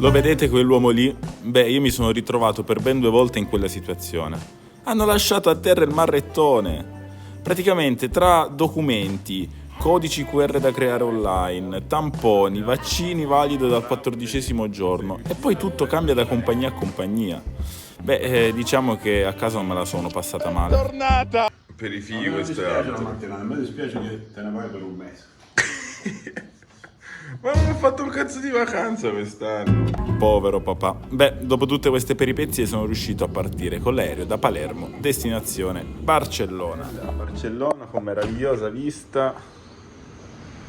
Lo vedete quell'uomo lì? Beh, io mi sono ritrovato per ben 2 volte in quella situazione. Hanno lasciato a terra il marrettone. Praticamente tra documenti, codici QR da creare online, tamponi, vaccini valido dal 14° giorno e poi tutto cambia da compagnia a compagnia. Beh, diciamo che a casa non me la sono passata male. Tornata! Per i figli questo è altro. A me dispiace che te ne vai per un mese. Ma non ho fatto un cazzo di vacanza quest'anno. Povero papà. Beh, dopo tutte queste peripezie sono riuscito a partire con l'aereo da Palermo, destinazione Barcellona. Barcellona con meravigliosa vista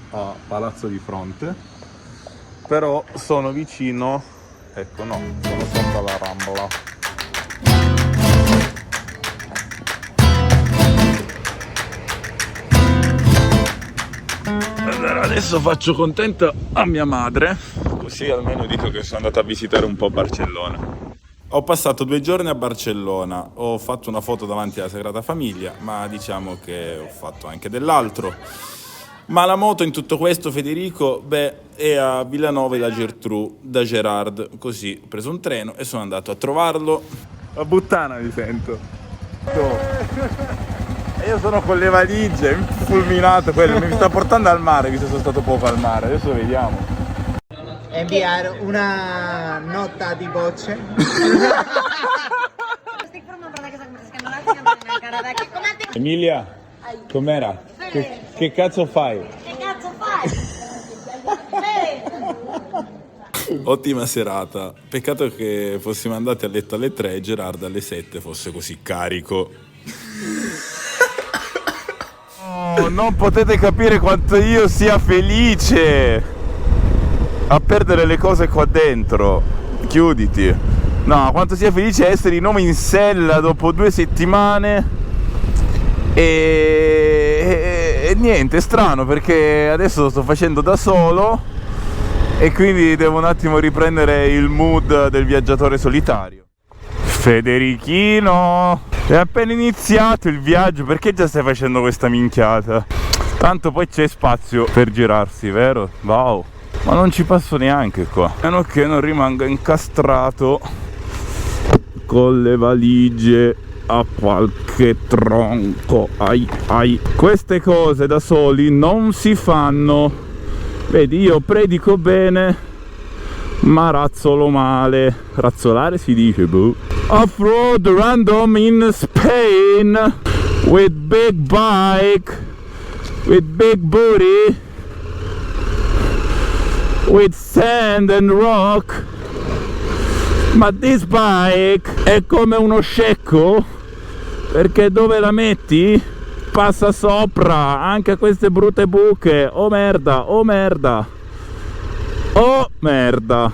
a Palazzo di Fronte. Però sono vicino, ecco no, sono sopra la Rambla. Adesso faccio contenta a mia madre, così almeno dico che sono andato a visitare un po' Barcellona. Ho passato 2 giorni a Barcellona, ho fatto una foto davanti alla Sagrada Famiglia, ma diciamo che ho fatto anche dell'altro. Ma la moto in tutto questo, Federico, beh, è a Villanova la Geltrú da Gerard, così ho preso un treno e sono andato a trovarlo. A Buttana mi sento. E io sono con le valigie, fulminato, quello mi sta portando al mare, visto che sono stato poco al mare, adesso vediamo. Enviare una nota di voce. Emilia, com'era? Che cazzo fai? Che cazzo fai? Ottima serata, peccato che fossimo andati a letto alle 3 e Gerard alle 7 fosse così carico. Oh, non potete capire quanto io sia felice a perdere le cose qua dentro. Chiuditi. No, quanto sia felice essere di nuovo in sella dopo 2 settimane. E niente, è strano perché adesso lo sto facendo da solo e quindi devo un attimo riprendere il mood del viaggiatore solitario. Federichino, è appena iniziato il viaggio, perché già stai facendo questa minchiata? Tanto poi c'è spazio per girarsi, vero? Wow, ma non ci passo neanche qua, a meno che non rimanga incastrato con le valigie a qualche tronco. Ai. Queste cose da soli non si fanno. Vedi, io predico bene ma razzolo male. Razzolare si dice, boh. Off-road random in Spain with big bike, with big booty, with sand and rock. Ma this bike è come uno scecco, perché dove la metti passa sopra anche a queste brutte buche. Oh merda, oh merda, oh merda.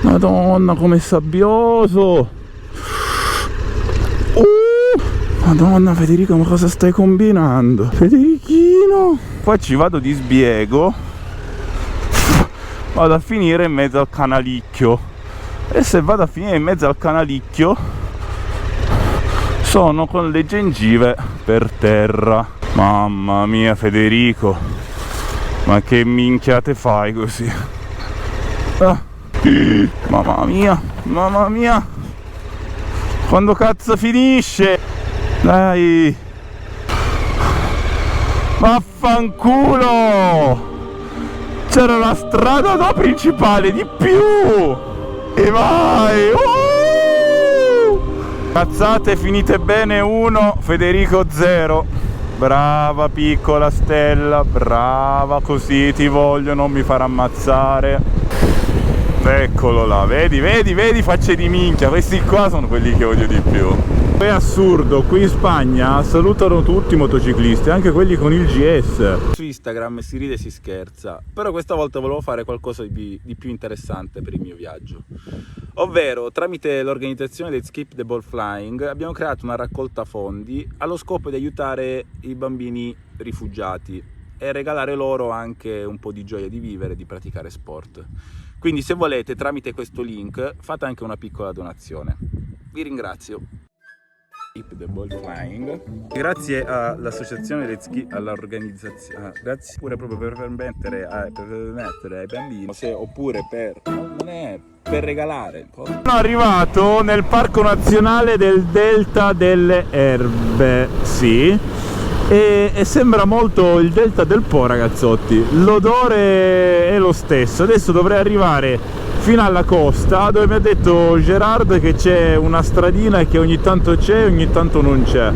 Madonna, com'è sabbioso. Madonna Federico, ma cosa stai combinando? Federichino, qua ci vado di sbiego, vado a finire in mezzo al canalicchio. E se vado a finire in mezzo al canalicchio sono con le gengive per terra. Mamma mia Federico, ma che minchiate fai così? Ah. Mamma mia, mamma mia, quando cazzo finisce? Dai, vaffanculo, c'era la strada no principale di più. E vai! Cazzate finite bene 1, Federico 0. Brava piccola Stella, brava, così ti voglio, non mi far ammazzare. Eccolo là, vedi, facce di minchia, questi qua sono quelli che odio di più. È assurdo, qui in Spagna salutano tutti i motociclisti, anche quelli con il GS. Su Instagram si ride e si scherza, però questa volta volevo fare qualcosa di più interessante per il mio viaggio. Ovvero, tramite l'organizzazione del Skip the Ball Flying abbiamo creato una raccolta fondi allo scopo di aiutare i bambini rifugiati e regalare loro anche un po' di gioia di vivere e di praticare sport. Quindi se volete, tramite questo link, fate anche una piccola donazione. Vi ringrazio. Keep the ball flying. Grazie all'associazione Let's Keep, all'organizzazione, grazie pure proprio per permettere ai bambini, oppure per, non è per regalare. Sono arrivato nel parco nazionale del Delta delle Erbe, sì, e sembra molto il Delta del Po, ragazzotti. L'odore è lo stesso. Adesso dovrei arrivare fino alla costa, dove mi ha detto Gerard che c'è una stradina che ogni tanto c'è e ogni tanto non c'è.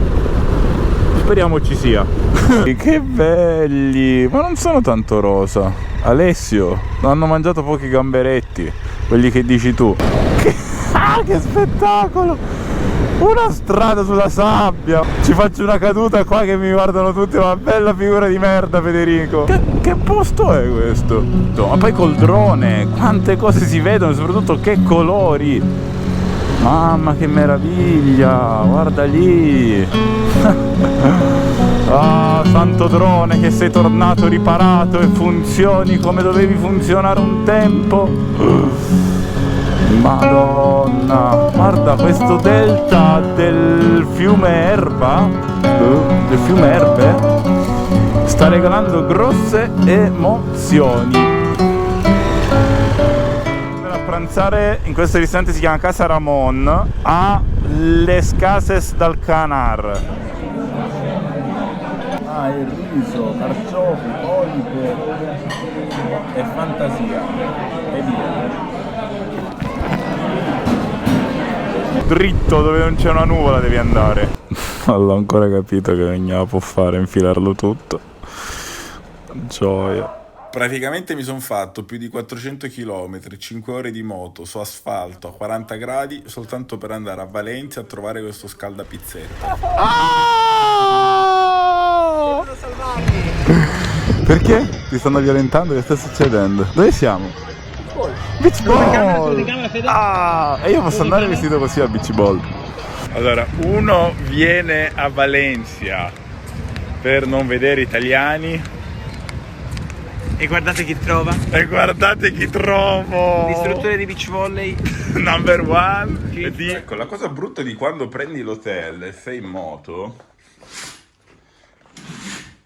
Speriamo ci sia. Che belli, ma non sono tanto rosa. Alessio, hanno mangiato pochi gamberetti, quelli che dici tu. Che spettacolo! Una strada sulla sabbia. Ci faccio una caduta qua che mi guardano tutti. Una bella figura di merda, Federico. Che posto è questo? Ma poi col drone quante cose si vedono, soprattutto che colori. Mamma che meraviglia. Guarda lì. Ah, santo drone, che sei tornato riparato e funzioni come dovevi funzionare un tempo. Madonna, guarda questo delta del fiume Erba, del fiume Erbe, sta regalando grosse emozioni. Per a pranzare in questo ristorante, si chiama Casa Ramon, a Les Cases del Canar. Ah, il riso, carciofi, olive e fantasia e via. Dritto dove non c'è una nuvola devi andare. Non l'ho ancora capito che non gliela può fare infilarlo tutto. Gioia. Praticamente mi sono fatto più di 400 km, 5 ore di moto su asfalto a 40 gradi soltanto per andare a Valencia a trovare questo scaldapizzetta. Ah! Devono salvarmi. Perché? Ti stanno violentando? Che sta succedendo? Dove siamo? Beach ball! Ah, e io posso andare vestito così a beach ball. Allora, uno viene a Valencia per non vedere italiani. E guardate chi trova. E guardate chi trovo! L'istruttore di beach volley. Number one. Ecco, la cosa brutta di quando prendi l'hotel e sei in moto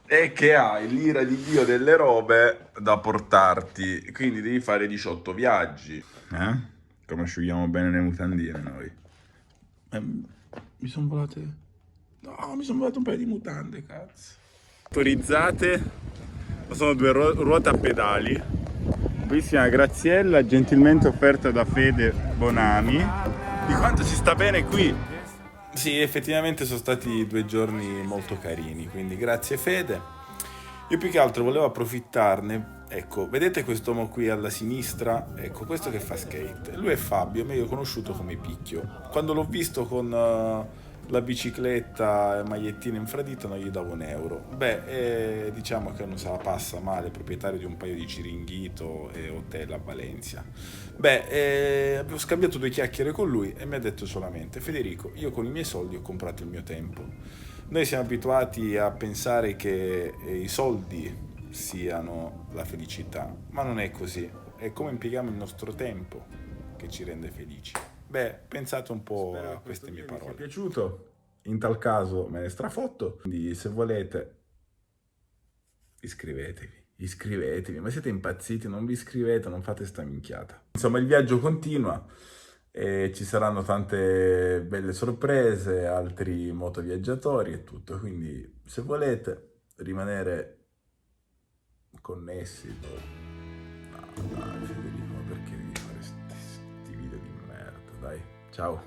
è che hai l'ira di Dio delle robe da portarti, quindi devi fare 18 viaggi. Come asciughiamo bene le mutandine noi. Mi sono volate... No, mi sono volate un paio di mutande, cazzo. Motorizzate, sono due ruote a pedali. Bellissima Graziella, gentilmente offerta da Fede Bonami. Di quanto si sta bene qui. Sì, effettivamente sono stati 2 giorni molto carini, quindi grazie Fede. Io più che altro volevo approfittarne. Ecco, vedete quest'uomo qui alla sinistra? Ecco, questo che fa skate. Lui è Fabio, meglio conosciuto come Picchio. Quando l'ho visto con la bicicletta e magliettina infradito non gli davo €1. Beh, diciamo che non se la passa male, proprietario di un paio di Ciringhito e hotel a Valencia. Beh, avevo scambiato 2 chiacchiere con lui e mi ha detto solamente: Federico, io con i miei soldi ho comprato il mio tempo. Noi siamo abituati a pensare che i soldi siano la felicità, ma non è così. È come impieghiamo il nostro tempo che ci rende felici. Beh, pensate un po' a queste mie parole. Se vi è piaciuto, in tal caso me ne strafotto, quindi se volete iscrivetevi, ma siete impazziti, non vi iscrivete, non fate sta minchiata. Insomma, il viaggio continua e ci saranno tante belle sorprese, altri motoviaggiatori e tutto, quindi se volete rimanere connessi, no, dai Federico, perché devi fare sti video di merda, dai, ciao.